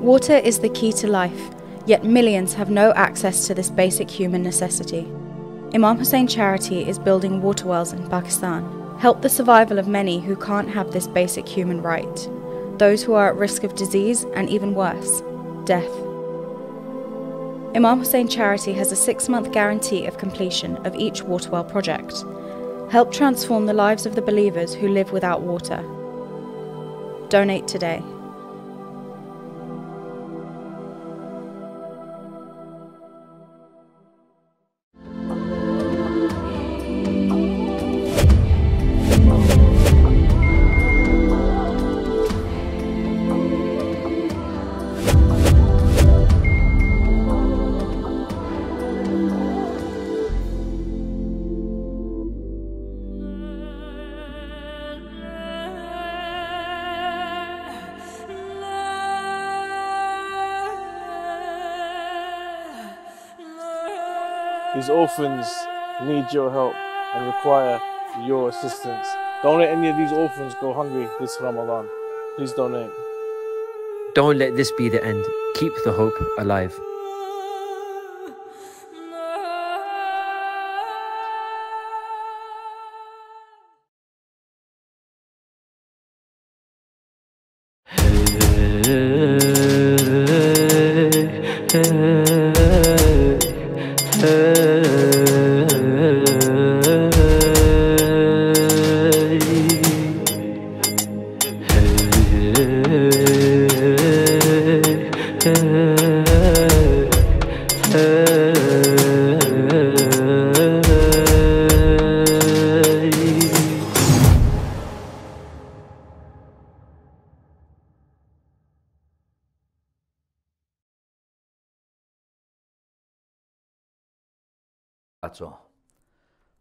Water is the key to life, yet millions have no access to this basic human necessity. Imam Hussain Charity is building water wells in Pakistan. Help the survival of many who can't have this basic human right. Those who are at risk of disease and even worse, death. Imam Hussain Charity has a 6-month guarantee of completion of each water well project. Help transform the lives of the believers who live without water. Donate today. These orphans need your help and require your assistance. Don't let any of these orphans go hungry this Ramadan. Please donate. Don't let this be the end. Keep the hope alive.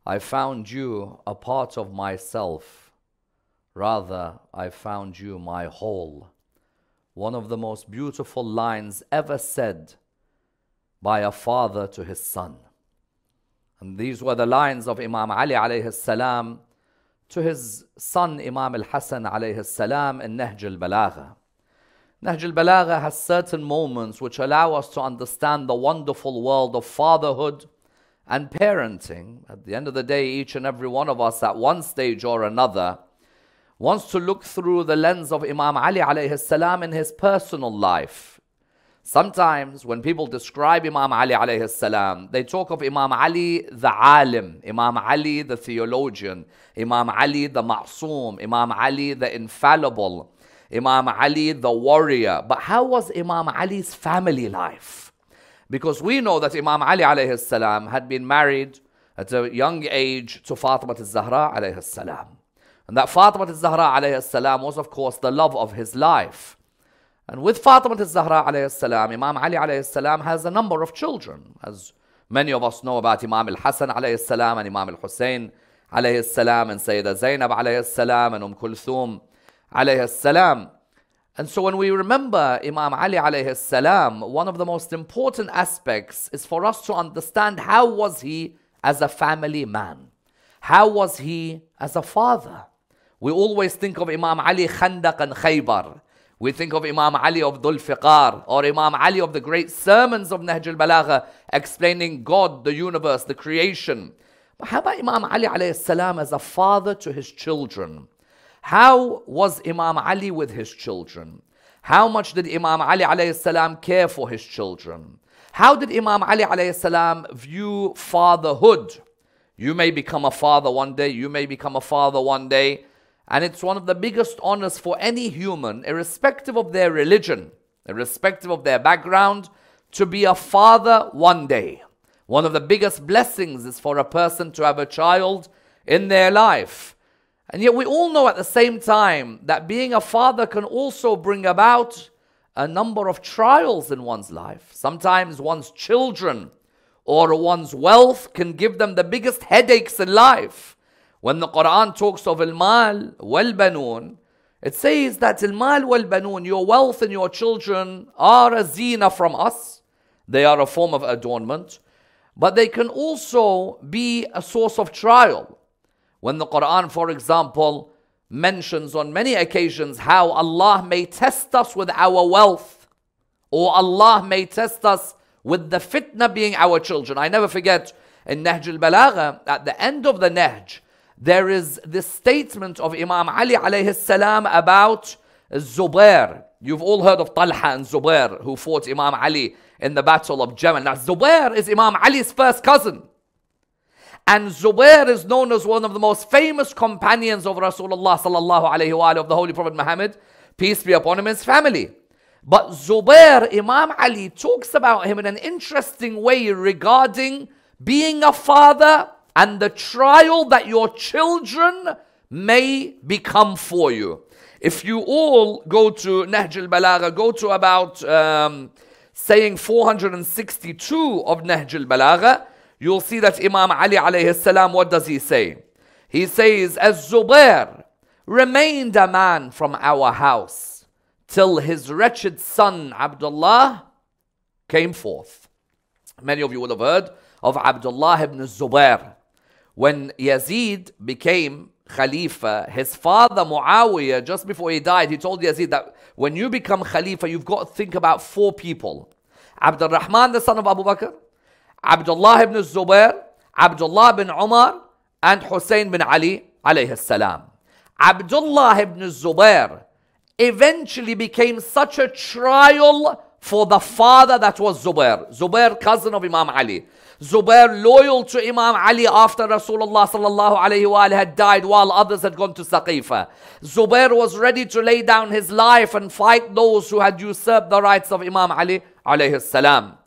I found you a part of myself. Rather, I found you my whole. One of the most beautiful lines ever said by a father to his son. And these were the lines of Imam Ali alayhi salam to his son Imam al-Hasan alayhi salam in Nahjul Balagha. Nahjul Balagha has certain moments which allow us to understand the wonderful world of fatherhood and parenting. At the end of the day, each and every one of us at one stage or another wants to look through the lens of Imam Ali alayhi salam in his personal life. Sometimes when people describe Imam Ali alayhi salam, they talk of Imam Ali the alim, Imam Ali the theologian, Imam Ali the ma'soom, Imam Ali the infallible, Imam Ali the warrior. But how was Imam Ali's family life? Because we know that Imam Ali alayhi salam had been married at a young age to Fatima al-Zahra alayhi salam. And that Fatima al-Zahra alayhi salam was of course the love of his life. And with Fatima al-Zahra alayhi salam, Imam Ali alayhi salam has a number of children. As many of us know about Imam al-Hasan alayhi salam and Imam al-Hussein alayhi salam and Sayyida Zainab alayhi salam and Kulthum alayhi salam. And so when we remember Imam Ali alayhi salam, one of the most important aspects is for us to understand how was he as a family man? How was he as a father? We always think of Imam Ali Khandaq and Khaybar. We think of Imam Ali of Dhul Fiqar or Imam Ali of the great sermons of Nahjul Balagha explaining God, the universe, the creation. But how about Imam Ali alayhi salam as a father to his children? How was Imam Ali with his children? How much did Imam Ali alayhi salam care for his children? How did Imam Ali alayhi salam view fatherhood? You may become a father one day, you may become a father one day, and it's one of the biggest honors for any human, irrespective of their religion, irrespective of their background, to be a father one day. One of the biggest blessings is for a person to have a child in their life. And yet we all know at the same time that being a father can also bring about a number of trials in one's life. Sometimes one's children or one's wealth can give them the biggest headaches in life. When the Quran talks of al-mal wal-banun, it says that al-mal wal-banun, your wealth and your children are a zina from us. They are a form of adornment. But they can also be a source of trial. When the Quran, for example, mentions on many occasions how Allah may test us with our wealth. or Allah may test us with the fitna being our children. I never forget in Nahjul Balagha, at the end of the Nahj, there is this statement of Imam Ali alayhi salam about Zubair. You've all heard of Talha and Zubair who fought Imam Ali in the battle of Jamal. Now Zubair is Imam Ali's first cousin. And Zubair is known as one of the most famous companions of Rasulullah sallallahu alayhi wa of the Holy Prophet Muhammad, peace be upon him and his family. But Zubair, Imam Ali talks about him in an interesting way regarding being a father and the trial that your children may become for you. If you all go to Nahjul Balagha, go to about saying 462 of Nahjul Balagha, you'll see that Imam Ali alayhi salam, what does he say? He says, as Zubair remained a man from our house till his wretched son Abdullah came forth. Many of you would have heard of Abdullah ibn Zubair. When Yazid became Khalifa, his father Muawiyah, just before he died, he told Yazid that when you become Khalifa, you've got to think about 4 people. Abdul Rahman, the son of Abu Bakr, Abdullah ibn Zubair, Abdullah bin Umar, and Hussein bin Ali alayhi salam. Abdullah ibn Zubair eventually became such a trial for the father that was Zubair. Zubair, cousin of Imam Ali. Zubair, loyal to Imam Ali after Rasulullah sallallahu alayhi wa had died while others had gone to Saqifa. Zubair was ready to lay down his life and fight those who had usurped the rights of Imam Ali alayhi salam.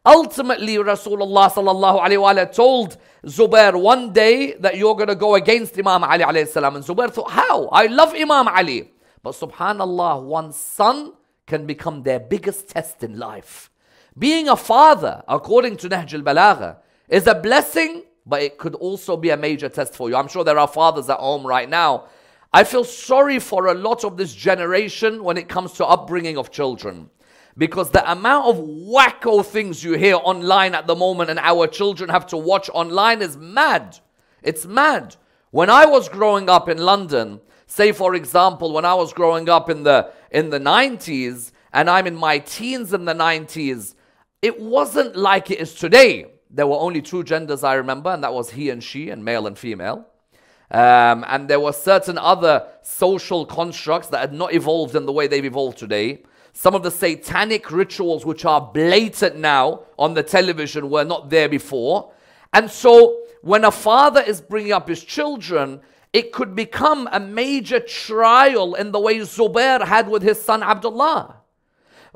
Ultimately, Rasulullah sallallahu alayhi wa told Zubair one day that you're going to go against Imam Ali alayhi salam. And Zubair thought, how? I love Imam Ali. But subhanallah, one's son can become their biggest test in life. Being a father, according to Nahjul Balagha, is a blessing, but it could also be a major test for you. I'm sure there are fathers at home right now. I feel sorry for a lot of this generation when it comes to upbringing of children. Because the amount of wacko things you hear online at the moment and our children have to watch online is mad. It's mad. When I was growing up in London, say for example, when I was growing up in the 90s, and I'm in my teens in the 90s, it wasn't like it is today. There were only 2 genders I remember, and that was he and she, and male and female. And there were certain other social constructs that had not evolved in the way they've evolved today. Some of the satanic rituals which are blatant now on the television were not there before. And so when a father is bringing up his children, it could become a major trial in the way Zubair had with his son Abdullah.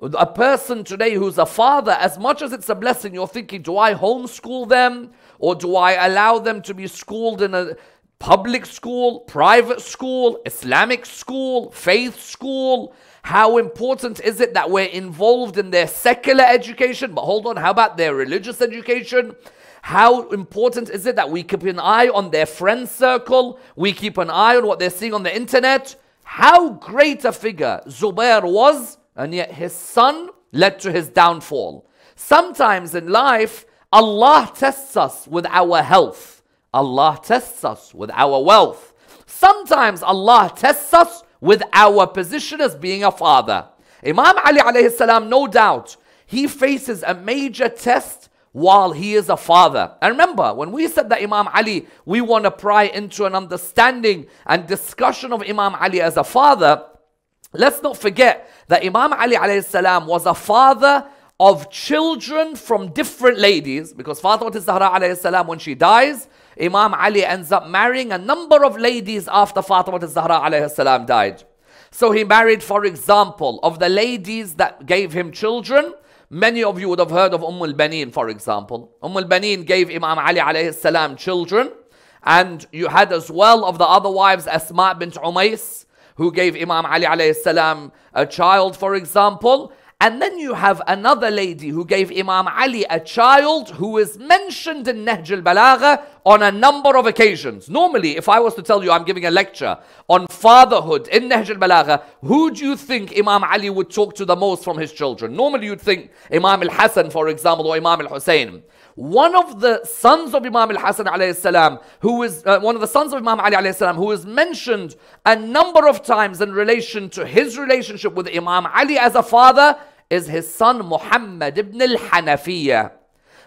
A person today who's a father, as much as it's a blessing, you're thinking, do I homeschool them? Or do I allow them to be schooled in a public school, private school, Islamic school, faith school? How important is it that we're involved in their secular education? But hold on, how about their religious education? How important is it that we keep an eye on their friend circle? We keep an eye on what they're seeing on the internet? How great a figure Zubair was, and yet his son led to his downfall. Sometimes in life, Allah tests us with our health. Allah tests us with our wealth. Sometimes Allah tests us with our position as being a father. Imam Ali alayhi salam, no doubt, he faces a major test while he is a father. And remember, when we said that Imam Ali, we want to pry into an understanding and discussion of Imam Ali as a father, let's not forget that Imam Ali alayhi salam was a father of children from different ladies, because Fatima Zahra alayhi salam, when she dies, Imam Ali ends up marrying a number of ladies after Fatima Zahra alayhi salam died. So he married, for example, of the ladies that gave him children. Many of you would have heard of al-Banin, for example. al-Banin gave Imam Ali alayhi salam children. And you had as well of the other wives, Asma bint Umays, who gave Imam Ali alayhi salam a child, for example. And then you have another lady who gave Imam Ali a child who is mentioned in Nahjul Balagha on a number of occasions. Normally, if I was to tell you I'm giving a lecture on fatherhood in Nahjul Balagha, who do you think Imam Ali would talk to the most from his children? Normally you'd think Imam al-Hasan, for example, or Imam al-Hussein. One of the sons of Imam al-Hasan alayhi salam, who is one of the sons of Imam Ali alayhi salam, who is mentioned a number of times in relation to his relationship with Imam Ali as a father, is his son Muhammad ibn al-Hanafiyyah.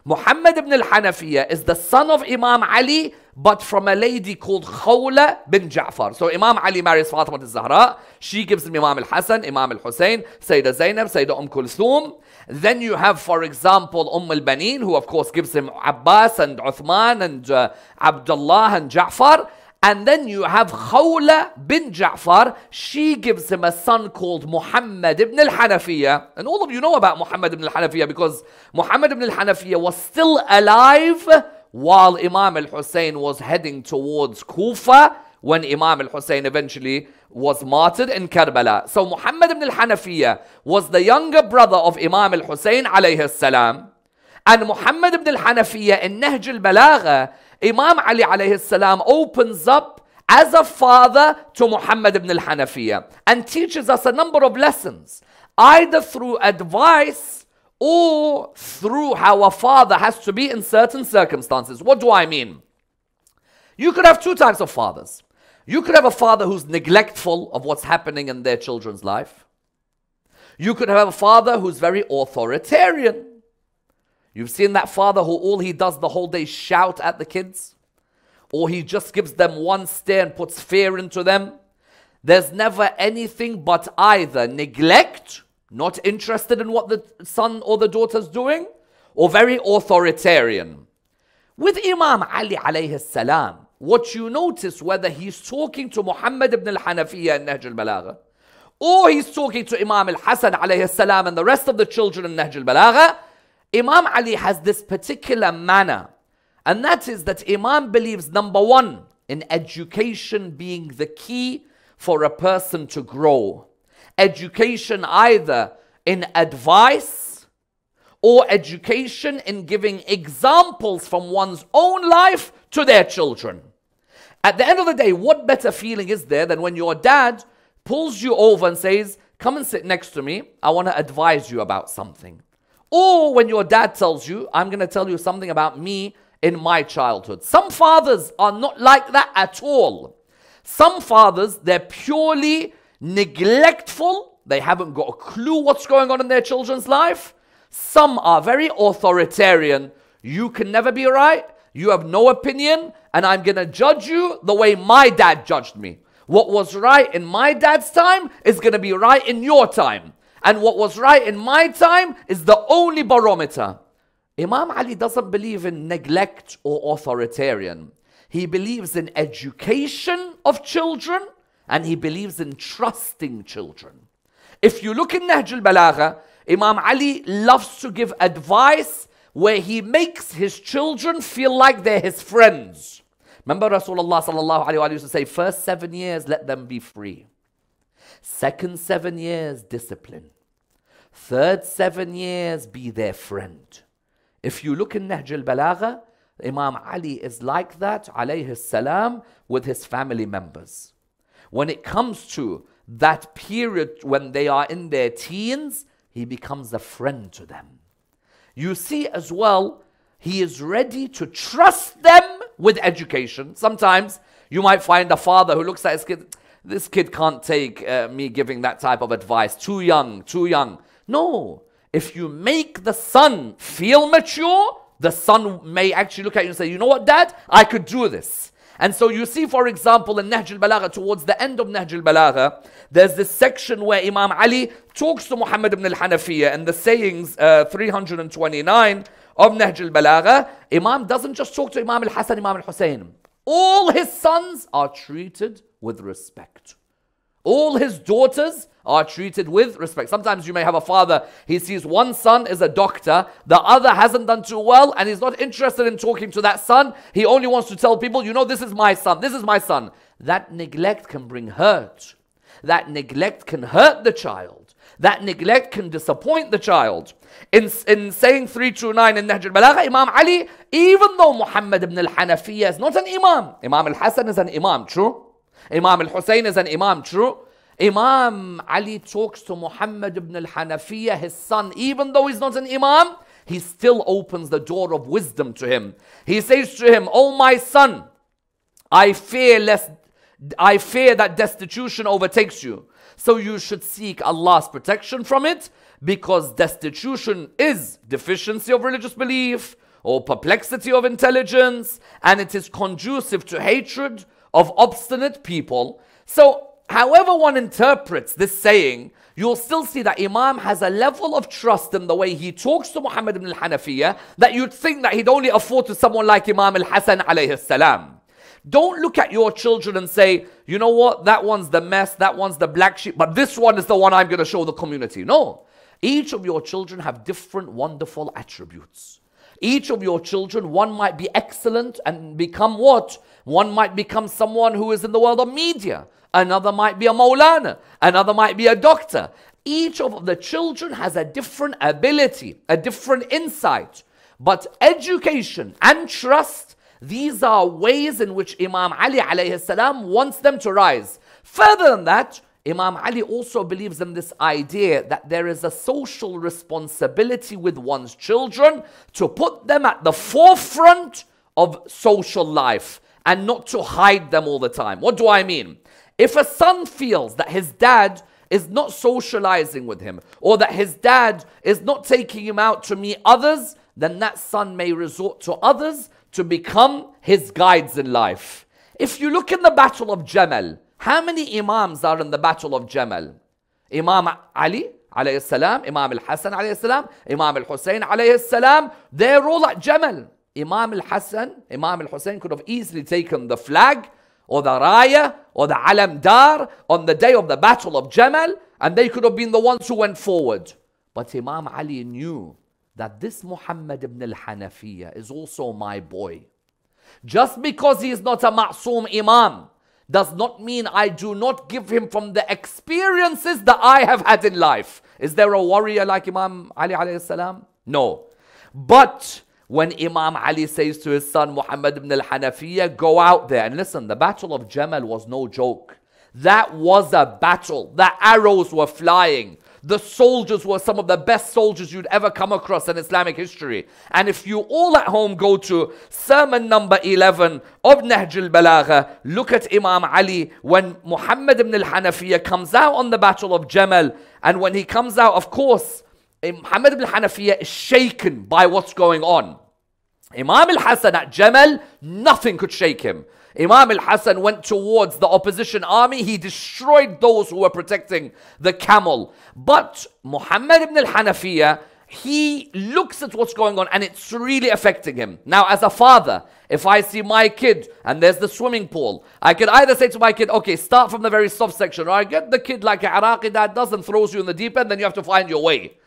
Muhammad ibn al-Hanafiyyah is the son of Imam Ali, but from a lady called Khawla bin Ja'far. So Imam Ali marries Fatima al-Zahra. She gives him Imam al-Hasan, Imam al-Hussein, Sayyidah Zainab, Sayyidah Kulthum. Then you have, for example, al-Banin, who of course gives him Abbas and Uthman and Abdullah and Ja'far. And then you have Khawla bin Ja'far. She gives him a son called Muhammad ibn al-Hanafiyyah. And all of you know about Muhammad ibn al-Hanafiyyah because Muhammad ibn al-Hanafiyyah was still alive while Imam al-Hussein was heading towards Kufa when Imam al-Hussein eventually was martyred in Karbala. So Muhammad ibn al-Hanafiyyah was the younger brother of Imam al-Hussein alayhi salam. And Muhammad ibn al-Hanafiyyah in Nahjul Balagha, Imam Ali alayhi salam opens up as a father to Muhammad ibn al-Hanafiyyah and teaches us a number of lessons, either through advice or through how a father has to be in certain circumstances. What do I mean? You could have two types of fathers. You could have a father who's neglectful of what's happening in their children's life. You could have a father who's very authoritarian. You've seen that father who all he does the whole day is shout at the kids, or he just gives them one stare and puts fear into them. There's never anything but either neglect, not interested in what the son or the daughter's doing, or very authoritarian. With Imam Ali alayhi salam, what you notice, whether he's talking to Muhammad ibn al-Hanafiyyah in Nahjul Balagha, or he's talking to Imam al-Hasan alayhi salam and the rest of the children in Nahjul Balagha, Imam Ali has this particular manner, and that is that Imam believes, number one, in education being the key for a person to grow. Education either in advice or education in giving examples from one's own life to their children. At the end of the day, what better feeling is there than when your dad pulls you over and says, come and sit next to me, I want to advise you about something. Or when your dad tells you, I'm going to tell you something about me in my childhood. Some fathers are not like that at all. Some fathers, they're purely neglectful. They haven't got a clue what's going on in their children's life. Some are very authoritarian. You can never be right. You have no opinion. And I'm going to judge you the way my dad judged me. What was right in my dad's time is going to be right in your time. And what was right in my time is the only barometer. Imam Ali doesn't believe in neglect or authoritarian. He believes in education of children, and he believes in trusting children. If you look in Nahjul Balagha, Imam Ali loves to give advice where he makes his children feel like they're his friends. Remember Rasulullah sallallahu alaihi wasallam used to say, first 7 years, let them be free. Second 7 years, discipline. Third 7 years, be their friend. If you look in Nahjul Balagha, Imam Ali is like that, alayhi salam, with his family members. When it comes to that period when they are in their teens, he becomes a friend to them. You see as well, he is ready to trust them with education. Sometimes you might find a father who looks at his kid, this kid can't take me giving that type of advice. Too young, too young. No. If you make the son feel mature, the son may actually look at you and say, you know what, Dad? I could do this. And so you see, for example, in Nahjul Balagha, towards the end of Nahjul Balagha, there's this section where Imam Ali talks to Muhammad ibn al-Hanafiyyah, and the sayings 329 of Nahjul Balagha, Imam doesn't just talk to Imam al-Hasan, Imam al-Hussein. All his sons are treated with respect. All his daughters are treated with respect. Sometimes you may have a father, he sees one son is a doctor, the other hasn't done too well, and he's not interested in talking to that son. He only wants to tell people, you know, this is my son, this is my son. That neglect can bring hurt. That neglect can hurt the child. That neglect can disappoint the child. In saying 329 in Nahjul Balagha, Imam Ali, even though Muhammad ibn al-Hanafiyyah is not an imam, Imam al-Hasan is an imam, true? Imam al-Hussein is an imam, true? Imam Ali talks to Muhammad ibn al-Hanafiyyah, his son, even though he's not an imam, he still opens the door of wisdom to him. He says to him, oh my son, I fear lest I fear that destitution overtakes you. So you should seek Allah's protection from it, because destitution is deficiency of religious belief or perplexity of intelligence, and it is conducive to hatred of obstinate people. So however one interprets this saying, you'll still see that Imam has a level of trust in the way he talks to Muhammad ibn al-Hanafiyyah that you'd think that he'd only afford to someone like Imam al-Hasan alayhi salam. Don't look at your children and say, you know what, that one's the mess, that one's the black sheep, but this one is the one I'm going to show the community. No. Each of your children have different wonderful attributes. Each of your children, one might be excellent and become what? One might become someone who is in the world of media. Another might be a Maulana. Another might be a doctor. Each of the children has a different ability, a different insight. But education and trust, these are ways in which Imam Ali alayhi salam wants them to rise. Further than that, Imam Ali also believes in this idea that there is a social responsibility with one's children to put them at the forefront of social life and not to hide them all the time. What do I mean? If a son feels that his dad is not socializing with him, or that his dad is not taking him out to meet others, then that son may resort to others to become his guides in life. If you look in the Battle of Jamal, how many Imams are in the Battle of Jamal? Imam Ali alayhi salam, Imam al-Hasan alayhi salam, Imam al-Hussein alayhi salam, they're all at Jamal. Imam al-Hasan, Imam al-Hussein could have easily taken the flag or the raya or the alam dar on the day of the Battle of Jamal, and they could have been the ones who went forward. But Imam Ali knew that this Muhammad ibn al-Hanafiyyah is also my boy. Just because he is not a ma'soom Imam does not mean I do not give him from the experiences that I have had in life. Is there a warrior like Imam Ali alayhi salam? No. But when Imam Ali says to his son Muhammad ibn al-Hanafiyyah, go out there. And listen, the Battle of Jamal was no joke. That was a battle. The arrows were flying. The soldiers were some of the best soldiers you'd ever come across in Islamic history. And if you all at home go to sermon number 11 of Nahjul Balagha, look at Imam Ali when Muhammad ibn al-Hanafiyyah comes out on the Battle of Jamal. And when he comes out, of course, Muhammad ibn al-Hanafiyyah is shaken by what's going on. Imam al-Hasan at Jamal, nothing could shake him. Imam al-Hasan went towards the opposition army. He destroyed those who were protecting the camel. But Muhammad ibn al-Hanafiyyah, he looks at what's going on and it's really affecting him. Now, as a father, if I see my kid and there's the swimming pool, I could either say to my kid, okay, start from the very soft section, or I get the kid like an Iraqi dad does and throws you in the deep end, then you have to find your way.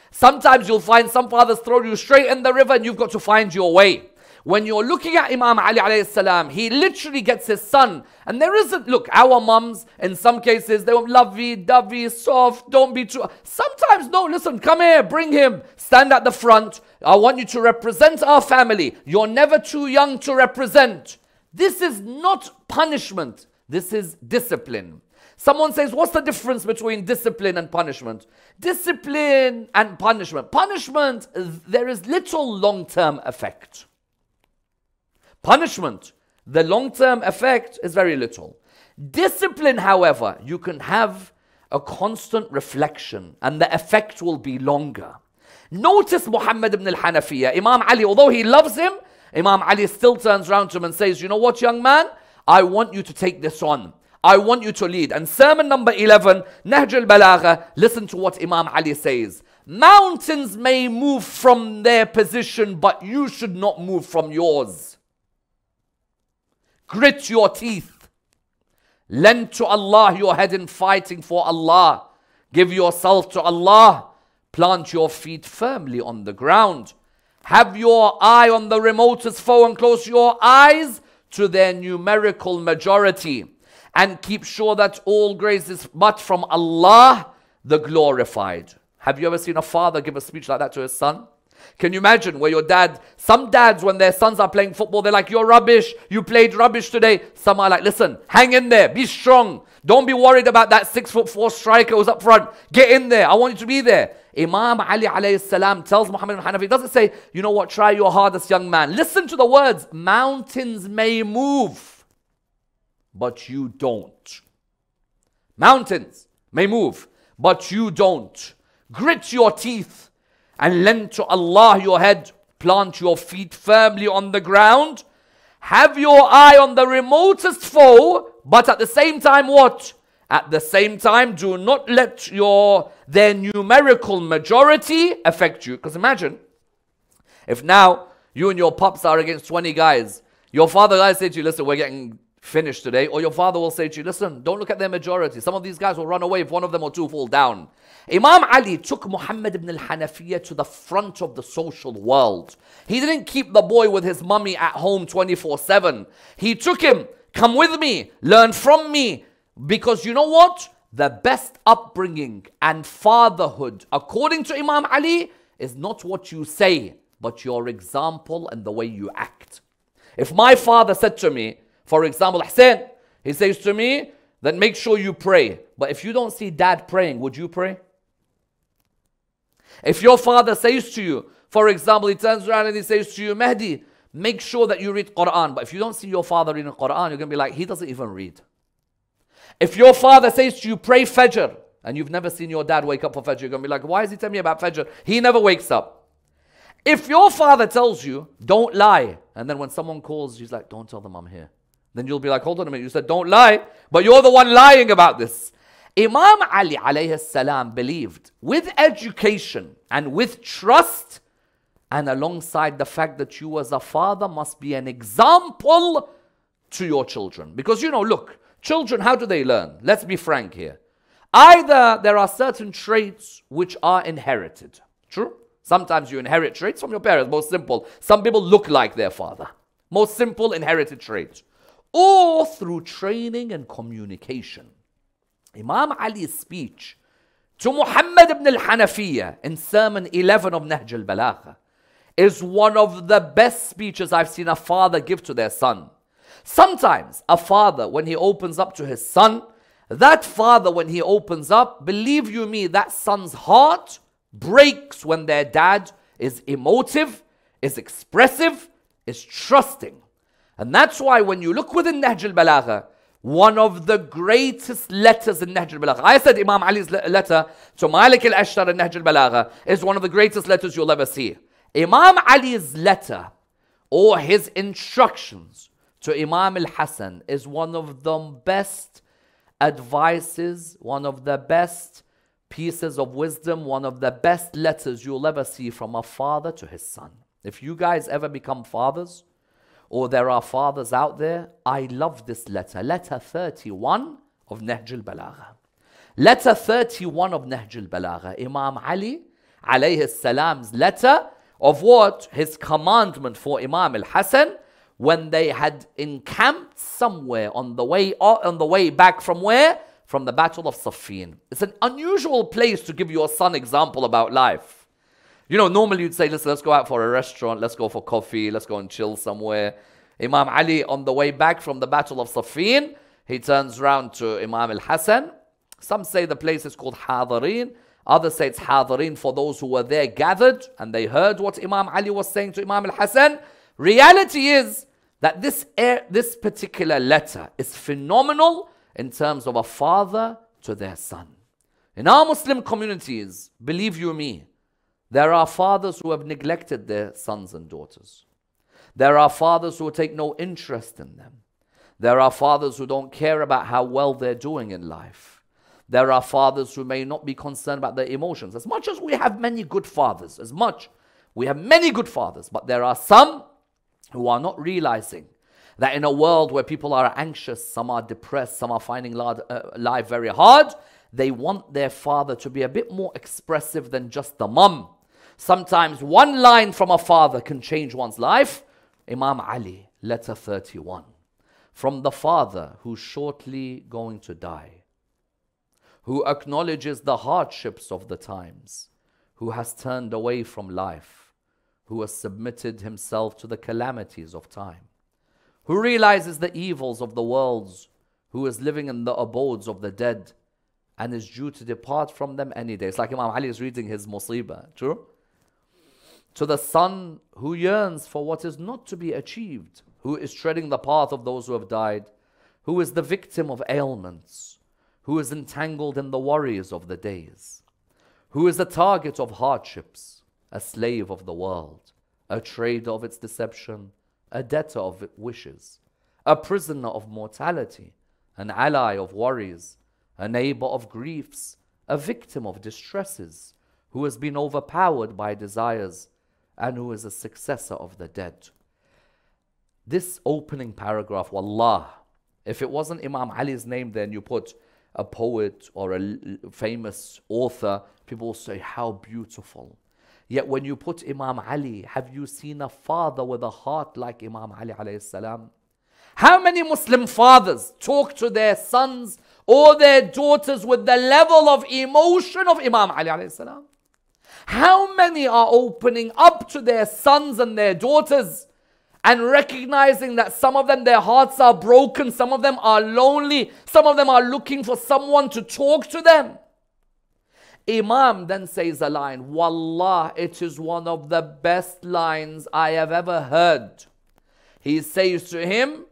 Sometimes you'll find some fathers throw you straight in the river and you've got to find your way. When you're looking at Imam Ali alayhi salam, he literally gets his son. And there isn't, look, our mums, in some cases, they want lovey-dovey, soft, don't be too... Sometimes, no, listen, come here, bring him, stand at the front. I want you to represent our family. You're never too young to represent. This is not punishment. This is discipline. Someone says, what's the difference between discipline and punishment? Discipline and punishment. Punishment, there is little long-term effect. Punishment, the long-term effect is very little. Discipline, however, you can have a constant reflection and the effect will be longer. Notice Muhammad ibn al-Hanafiyyah, Imam Ali, although he loves him, Imam Ali still turns around to him and says, you know what, young man? I want you to take this on. I want you to lead. And sermon number 11, Nahjul Balagha, listen to what Imam Ali says. Mountains may move from their position, but you should not move from yours. Grit your teeth. Lend to Allah your head in fighting for Allah. Give yourself to Allah. Plant your feet firmly on the ground. Have your eye on the remotest foe and close your eyes to their numerical majority. And keep sure that all grace is but from Allah, the glorified. Have you ever seen a father give a speech like that to his son? Can you imagine where your dad, some dads when their sons are playing football, they're like, you're rubbish, you played rubbish today. Some are like, listen, hang in there, be strong. Don't be worried about that 6'4" striker who's up front. Get in there, I want you to be there. Imam Ali alayhi salam tells Muhammad ibn Hanafi, doesn't say, you know what, try your hardest, young man. Listen to the words, mountains may move. but you don't. Mountains may move, but you don't. Grit your teeth and lend to Allah your head. Plant your feet firmly on the ground. Have your eye on the remotest foe, but at the same time what? At the same time, do not let their numerical majority affect you. Because imagine, if now you and your pups are against 20 guys, your father will say to you, listen, we're getting finished today. Or your father will say to you, listen, don't look at their majority. Some of these guys will run away if one of them or two fall down. Imam Ali took Muhammad ibn al-Hanafiyyah to the front of the social world. He didn't keep the boy with his mummy at home 24/7. He took him, come with me, learn from me. Because you know what? The best upbringing and fatherhood, according to Imam Ali, is not what you say, but your example and the way you act. If my father said to me, for example, Hussein, he says to me, then make sure you pray. But if you don't see dad praying, would you pray? If your father says to you, for example, he turns around and he says to you, Mehdi, make sure that you read Quran. But if you don't see your father reading Quran, you're going to be like, he doesn't even read. If your father says to you, pray Fajr, and you've never seen your dad wake up for Fajr, you're going to be like, why is he telling me about Fajr? He never wakes up. If your father tells you, don't lie, and then when someone calls, he's like, don't tell them I'm here. Then you'll be like, hold on a minute, you said don't lie, but you're the one lying about this. Imam Ali alayhi salam believed with education and with trust, and alongside the fact that you as a father must be an example to your children. Because look, children, how do they learn? Let's be frank here. Either there are certain traits which are inherited. True? Sometimes you inherit traits from your parents, most simple. Some people look like their father. Most simple inherited traits. Or through training and communication. Imam Ali's speech to Muhammad ibn al-Hanafiyyah in Sermon 11 of Nahjul Balagha is one of the best speeches I've seen a father give to their son. Sometimes a father, when he opens up to his son, that father, when he opens up, believe you me, that son's heart breaks when their dad is emotive, is expressive, is trusting. And that's why when you look within Nahjul Balagha, one of the greatest letters in Nahjul Balagha, I said Imam Ali's letter to Malik al-Ashtar in Nahjul Balagha is one of the greatest letters you'll ever see. Imam Ali's letter or his instructions to Imam al-Hasan is one of the best advices, one of the best pieces of wisdom, one of the best letters you'll ever see from a father to his son. If you guys ever become fathers, or there are fathers out there, I love this letter. Letter 31 of Nahjul Balagha. Letter 31 of Nahjul Balagha. Imam Ali alayhi salam's letter of what? His commandment for Imam al-Hasan when they had encamped somewhere on the way back from where? From the Battle of Siffin. It's an unusual place to give your son example about life. Normally you'd say, listen, let's go out for a restaurant, let's go for coffee, let's go and chill somewhere. Imam Ali, on the way back from the Battle of Siffin, he turns around to Imam al-Hasan. Some say the place is called Hadirin. Others say it's Hadirin for those who were there gathered and they heard what Imam Ali was saying to Imam al-Hasan. Reality is that this particular letter is phenomenal in terms of a father to their son. In our Muslim communities, believe you me, there are fathers who have neglected their sons and daughters. There are fathers who take no interest in them. There are fathers who don't care about how well they're doing in life. There are fathers who may not be concerned about their emotions. As much as we have many good fathers, but there are some who are not realizing that in a world where people are anxious, some are depressed, some are finding life very hard, they want their father to be a bit more expressive than just the mum. Sometimes one line from a father can change one's life. Imam Ali, letter 31. From the father who's shortly going to die, who acknowledges the hardships of the times, who has turned away from life, who has submitted himself to the calamities of time, who realizes the evils of the worlds, who is living in the abodes of the dead, and is due to depart from them any day. It's like Imam Ali is reading his musibah, true? To the son who yearns for what is not to be achieved, who is treading the path of those who have died, who is the victim of ailments, who is entangled in the worries of the days, who is the target of hardships, a slave of the world, a trader of its deception, a debtor of its wishes, a prisoner of mortality, an ally of worries, a neighbor of griefs, a victim of distresses, who has been overpowered by desires, and who is a successor of the dead. This opening paragraph, wallah, if it wasn't Imam Ali's name, then you put a poet or a famous author, people will say, how beautiful. Yet when you put Imam Ali, have you seen a father with a heart like Imam Ali alayhi salam? How many Muslim fathers talk to their sons or their daughters with the level of emotion of Imam Ali alayhi salam? How many are opening up to their sons and their daughters and recognizing that some of them, their hearts are broken, some of them are lonely, some of them are looking for someone to talk to them? Imam then says a line, wallah, it is one of the best lines I have ever heard. He says to him,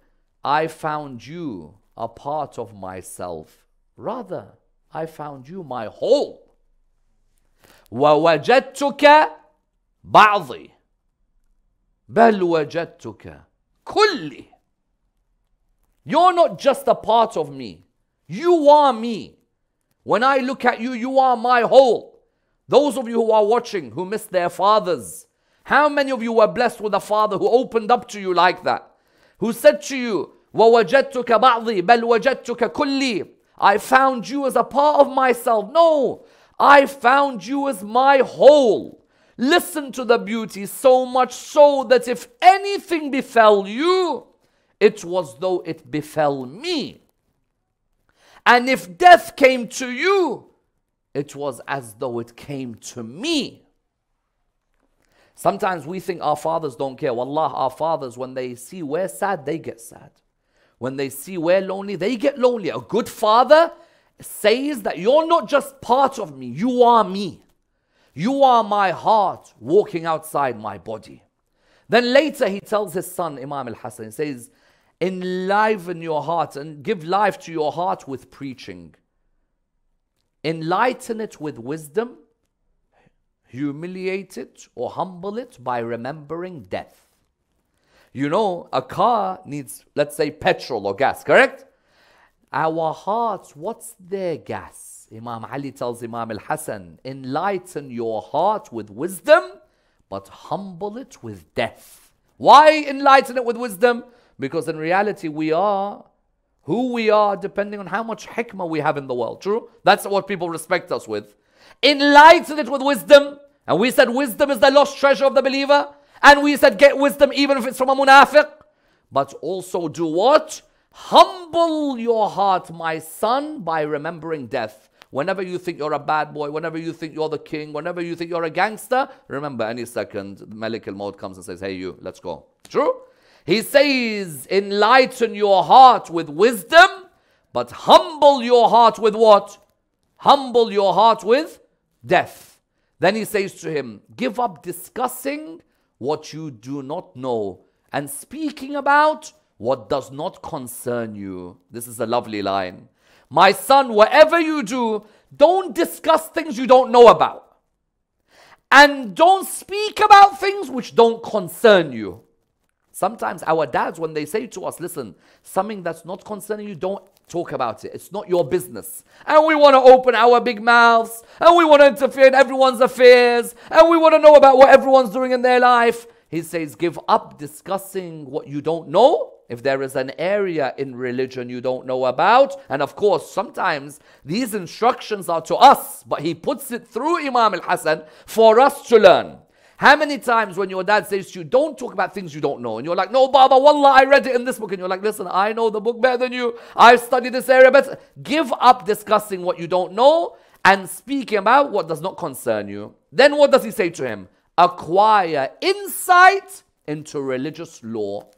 I found you a part of myself. Rather, I found you my whole. وَوَجَدْتُكَ بَعْضِي بَلْ وَجَدْتُكَ كُلِّي. You're not just a part of me. You are me. When I look at you, you are my whole. Those of you who are watching, who miss their fathers, how many of you were blessed with a father who opened up to you like that? Who said to you, وَوَجَدْتُكَ بَعْضِي بَلْ وَجَدْتُكَ كُلِّي. I found you as a part of myself. No, I found you as my whole. Listen to the beauty, so much so that if anything befell you, it was though it befell me. And if death came to you, it was as though it came to me. Sometimes we think our fathers don't care. Wallah, our fathers, when they see we're sad, they get sad. When they see we're lonely, they get lonely. A good father says that you're not just part of me, you are me. You are my heart walking outside my body. Then later he tells his son, Imam al-Hasan, he says, enliven your heart and give life to your heart with preaching. Enlighten it with wisdom, humiliate it or humble it by remembering death. You know, a car needs, let's say, petrol or gas, correct? Our hearts, what's their gas? Imam Ali tells Imam al-Hasan, enlighten your heart with wisdom, but humble it with death. Why enlighten it with wisdom? Because in reality, we are who we are depending on how much hikmah we have in the world. True? That's what people respect us with. Enlighten it with wisdom. And we said wisdom is the lost treasure of the believer. And we said get wisdom even if it's from a munafiq. But also do what? Humble your heart, my son, by remembering death. Whenever you think you're a bad boy, whenever you think you're the king, whenever you think you're a gangster, remember any second, Malik al-Maut comes and says, hey you, let's go. True? He says, enlighten your heart with wisdom, but humble your heart with what? Humble your heart with death. Then he says to him, give up discussing what you do not know and speaking about what does not concern you. This is a lovely line. My son, whatever you do, don't discuss things you don't know about. And don't speak about things which don't concern you. Sometimes our dads, when they say to us, listen, something that's not concerning you, don't talk about it. It's not your business. And we want to open our big mouths. And we want to interfere in everyone's affairs. And we want to know about what everyone's doing in their life. He says, give up discussing what you don't know. If there is an area in religion you don't know about. And of course, sometimes these instructions are to us. But he puts it through Imam al-Hasan for us to learn. How many times when your dad says to you, don't talk about things you don't know. And you're like, no, Baba, wallah, I read it in this book. And you're like, listen, I know the book better than you. I've studied this area better. Give up discussing what you don't know and speaking about what does not concern you. Then what does he say to him? Acquire insight into religious law.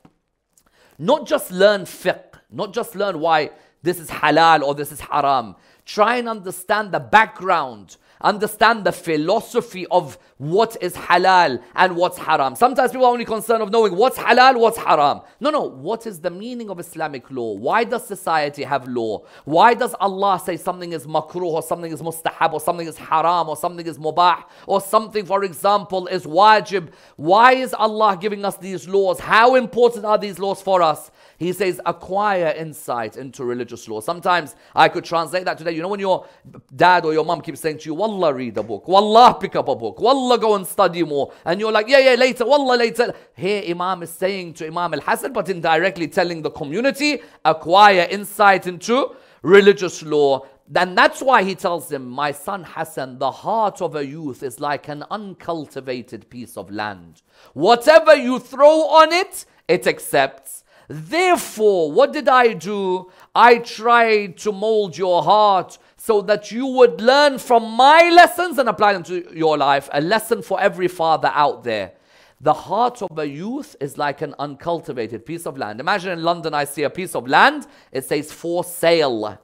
Not just learn fiqh. Not just learn why this is halal or this is haram. Try and understand the background. Understand the philosophy of what is halal and what's haram. Sometimes people are only concerned of knowing what's halal, what's haram. No. What is the meaning of Islamic law? Why does society have law? Why does Allah say something is makruh or something is mustahab or something is haram or something is mubah or something, for example, is wajib? Why is Allah giving us these laws? How important are these laws for us? He says, acquire insight into religious law. Sometimes I could translate that today. You know when your dad or your mom keeps saying to you, Wallah, read a book. Wallah, pick up a book. Wallah, go and study more. And you're like, yeah, later. Wallah, later. Here Imam is saying to Imam al-Hasan, but indirectly telling the community, acquire insight into religious law. And that's why he tells him, my son Hassan, the heart of a youth is like an uncultivated piece of land. Whatever you throw on it, it accepts. Therefore, what did I do? I tried to mold your heart so that you would learn from my lessons and apply them to your life. A lesson for every father out there. The heart of a youth is like an uncultivated piece of land. Imagine in London, I see a piece of land. It says for sale.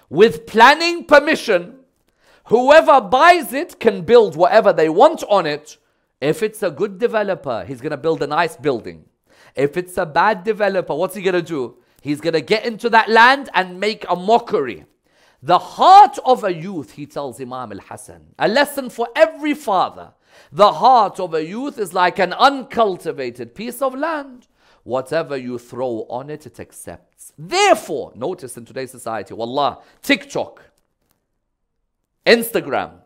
With planning permission, whoever buys it can build whatever they want on it. If it's a good developer, he's going to build a nice building. If it's a bad developer, what's he going to do? He's going to get into that land and make a mockery. The heart of a youth, he tells Imam al-Hasan, a lesson for every father. The heart of a youth is like an uncultivated piece of land. Whatever you throw on it, it accepts. Therefore, notice in today's society, wallah, TikTok, Instagram,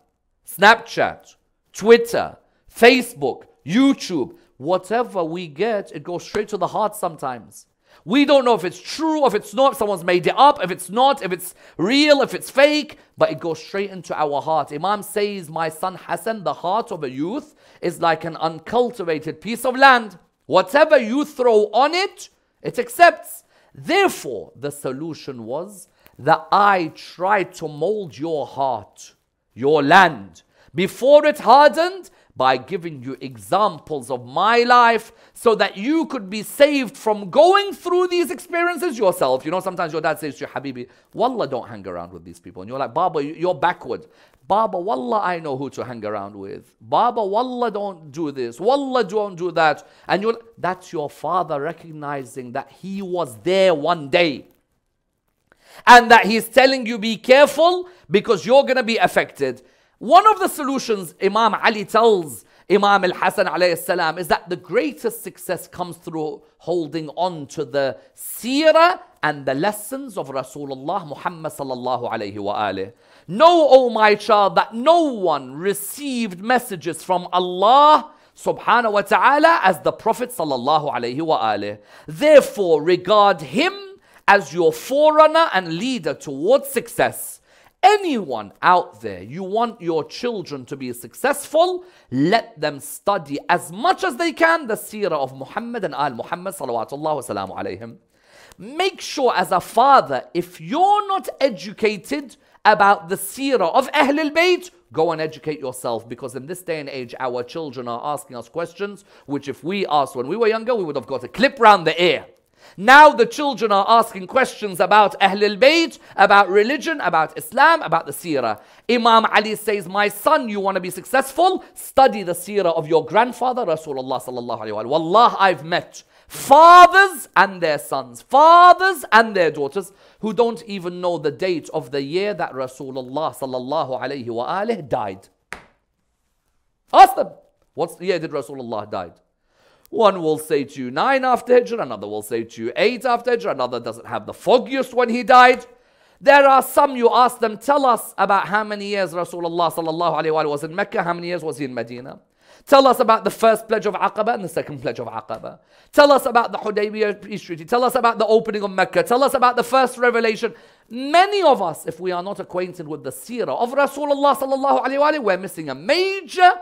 Snapchat, Twitter, Facebook, YouTube, whatever we get, it goes straight to the heart sometimes. We don't know if it's true, if it's not, if someone's made it up, if it's not, if it's real, if it's fake, but it goes straight into our heart. Imam says, my son Hassan, the heart of a youth is like an uncultivated piece of land. Whatever you throw on it, it accepts. Therefore, the solution was that I tried to mold your heart, your land, before it hardened, by giving you examples of my life so that you could be saved from going through these experiences yourself. You know, sometimes your dad says to you, Habibi, wallah, don't hang around with these people. And you're like, Baba, you're backward. Baba, wallah, I know who to hang around with. Baba, wallah, don't do this. Wallah, don't do that. And that's your father recognizing that he was there one day. And that he's telling you, be careful because you're going to be affected. One of the solutions Imam Ali tells Imam al-Hasan alayhi salam is that the greatest success comes through holding on to the seerah and the lessons of Rasulullah Muhammad sallallahu alayhi wa alih. Know, O my child, that no one received messages from Allah subhanahu wa ta'ala as the Prophet sallallahu alayhi wa alih. Therefore, regard him as your forerunner and leader towards success. Anyone out there, you want your children to be successful, let them study as much as they can the seerah of Muhammad and al-Muhammad salawatullah wa salamu alayhim. Make sure as a father, if you're not educated about the seerah of Ahlul Bayt, go and educate yourself, because in this day and age, our children are asking us questions, which if we asked when we were younger, we would have got a clip round the ear. Now the children are asking questions about Ahlul Bayt, about religion, about Islam, about the seerah. Imam Ali says, my son, you want to be successful? Study the seerah of your grandfather, Rasulullah sallallahu alayhi wa sallam. Wallah, I've met fathers and their sons, fathers and their daughters, who don't even know the date of the year that Rasulullah sallallahu alayhi wa sallam died. Ask them, what year did Rasulullah died? One will say to you 9 after Hijrah, another will say to you 8 after Hijrah, another doesn't have the foggiest when he died. There are some, you ask them, tell us about how many years Rasulullah sallallahu alayhi wa sallam was in Mecca, how many years was he in Medina. Tell us about the first pledge of Aqaba and the second pledge of Aqaba. Tell us about the Hudaybiyah peace treaty. Tell us about the opening of Mecca. Tell us about the first revelation. Many of us, if we are not acquainted with the seerah of Rasulullah sallallahu alayhi wa sallam, we're missing a major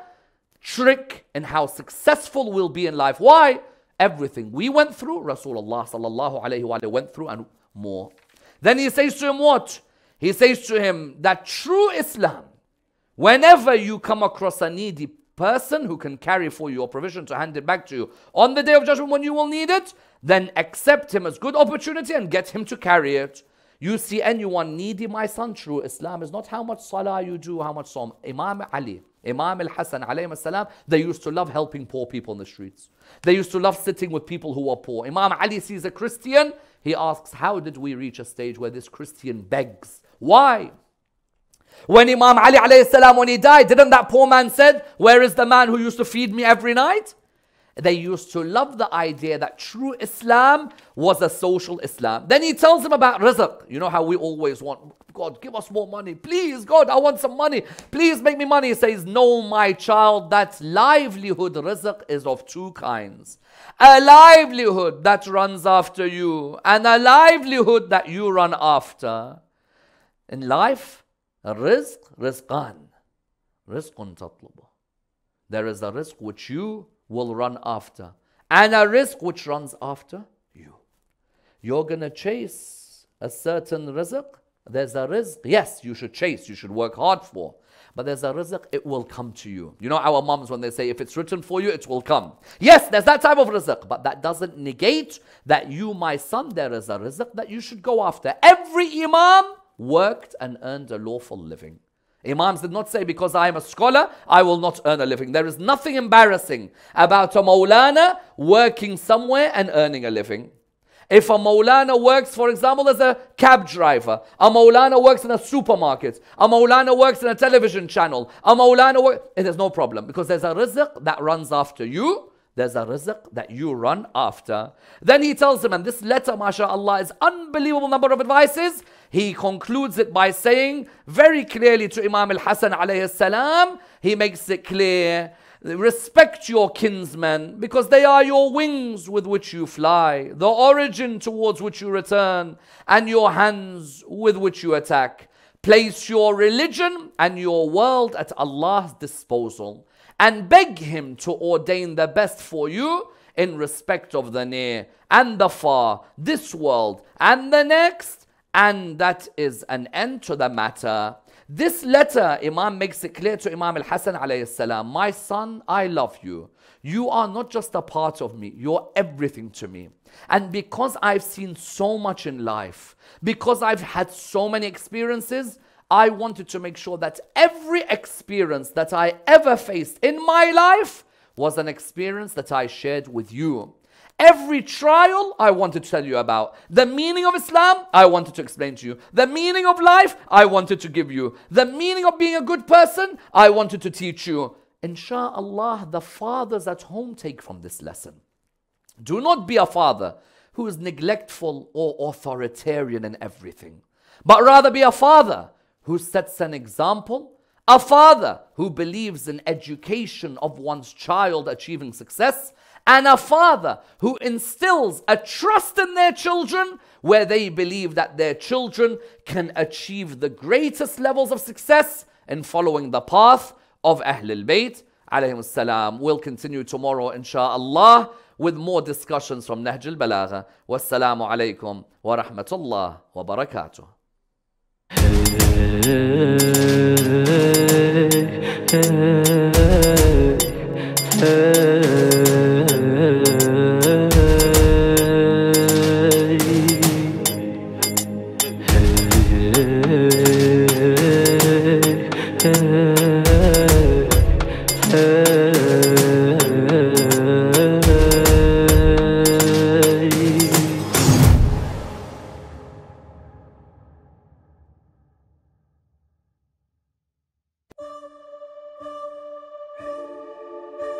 trick in how successful we'll be in life. Why? Everything we went through, Rasulullah sallallahu alayhi wa sallam went through and more. Then he says to him what? He says to him that true Islam, whenever you come across a needy person who can carry for you your provision to hand it back to you on the day of judgment when you will need it, then accept him as good opportunity and get him to carry it. You see anyone needy, my son, true Islam is not how much salah you do, how much psalm. Imam Ali, Imam al-Hasan alayhi salam, they used to love helping poor people in the streets. They used to love sitting with people who are poor. Imam Ali sees a Christian, he asks, how did we reach a stage where this Christian begs? Why? When Imam Ali alayhi salam, when he died, didn't that poor man said, where is the man who used to feed me every night? They used to love the idea that true Islam was a social Islam. Then he tells him about rizq. You know how we always want, God, give us more money. Please, God, I want some money. Please make me money. He says, no, my child, that livelihood, rizq, is of two kinds. A livelihood that runs after you and a livelihood that you run after. In life, rizq, rizqan. Rizqun tatlubu. There is a rizq which you will run after, and a rizq which runs after you. You're going to chase a certain rizq. There's a rizq, yes, you should chase, you should work hard for. But there's a rizq, it will come to you. You know our moms when they say, if it's written for you, it will come. Yes, there's that type of rizq, but that doesn't negate that you, my son, there is a rizq that you should go after. Every imam worked and earned a lawful living. Imams did not say, because I am a scholar, I will not earn a living. There is nothing embarrassing about a Maulana working somewhere and earning a living. If a Maulana works, for example, as a cab driver, a Maulana works in a supermarket, a Maulana works in a television channel, a Maulana works, there's no problem, because there's a rizq that runs after you. There's a rizq that you run after. Then he tells him, and this letter, mashaAllah, is unbelievable number of advices. He concludes it by saying very clearly to Imam al-Hasan alayhi salam, he makes it clear, respect your kinsmen because they are your wings with which you fly, the origin towards which you return, and your hands with which you attack. Place your religion and your world at Allah's disposal, and beg Him to ordain the best for you in respect of the near and the far, this world and the next, and that is an end to the matter. This letter, Imam makes it clear to Imam al-Hasan alayhi salam, my son, I love you. You are not just a part of me, you're everything to me. And because I've seen so much in life, because I've had so many experiences, I wanted to make sure that every experience that I ever faced in my life was an experience that I shared with you. Every trial I wanted to tell you about. The meaning of Islam, I wanted to explain to you. The meaning of life, I wanted to give you. The meaning of being a good person, I wanted to teach you. Insha'Allah, the fathers at home take from this lesson. Do not be a father who is neglectful or authoritarian in everything, but rather be a father who sets an example, a father who believes in education of one's child achieving success, and a father who instills a trust in their children where they believe that their children can achieve the greatest levels of success in following the path of Ahlul Bayt alayhim salam. We'll continue tomorrow insha'Allah with more discussions from Nahjul Balagha. Wassalamu alaikum wa rahmatullah wa barakatuh.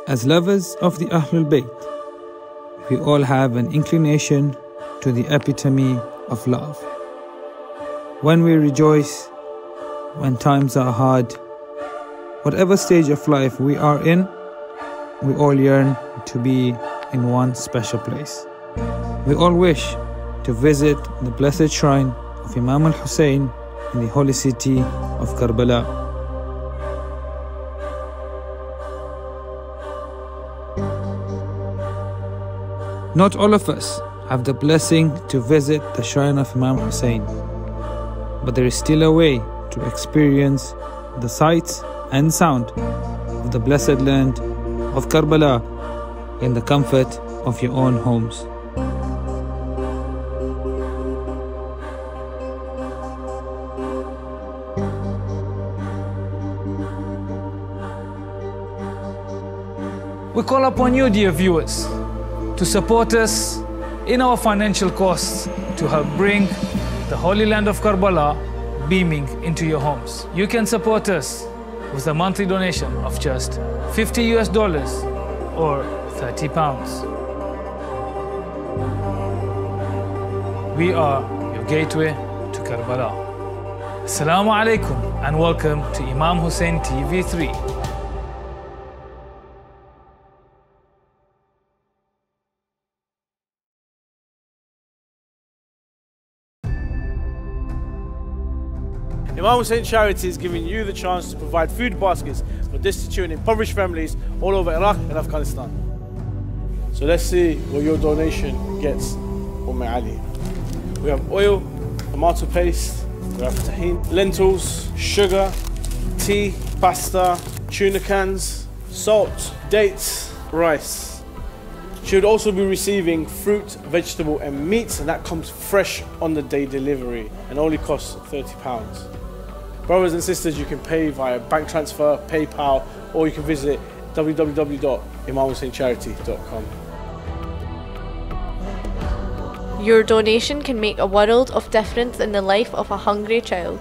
As lovers of the Ahlul Bayt, we all have an inclination to the epitome of love. When we rejoice, when times are hard, whatever stage of life we are in, we all yearn to be in one special place. We all wish to visit the blessed shrine of Imam al-Hussein in the holy city of Karbala. Not all of us have the blessing to visit the shrine of Imam Hussein, but there is still a way to experience the sights and sound of the blessed land of Karbala in the comfort of your own homes. We call upon you, dear viewers, to support us in our financial costs to help bring the Holy Land of Karbala beaming into your homes. You can support us with a monthly donation of just $50 or £30. We are your gateway to Karbala. Assalamu alaikum and welcome to Imam Hussein TV3. Ammar Nakshawani Charity is giving you the chance to provide food baskets for destitute and impoverished families all over Iraq and Afghanistan. So let's see what your donation gets, Ali. We have oil, tomato paste, we have tahini, lentils, sugar, tea, pasta, tuna cans, salt, dates, rice. She would also be receiving fruit, vegetable and meat, and that comes fresh on the day delivery and only costs £30. Brothers and sisters, you can pay via bank transfer, PayPal, or you can visit www.imamhusseincharity.com. Your donation can make a world of difference in the life of a hungry child.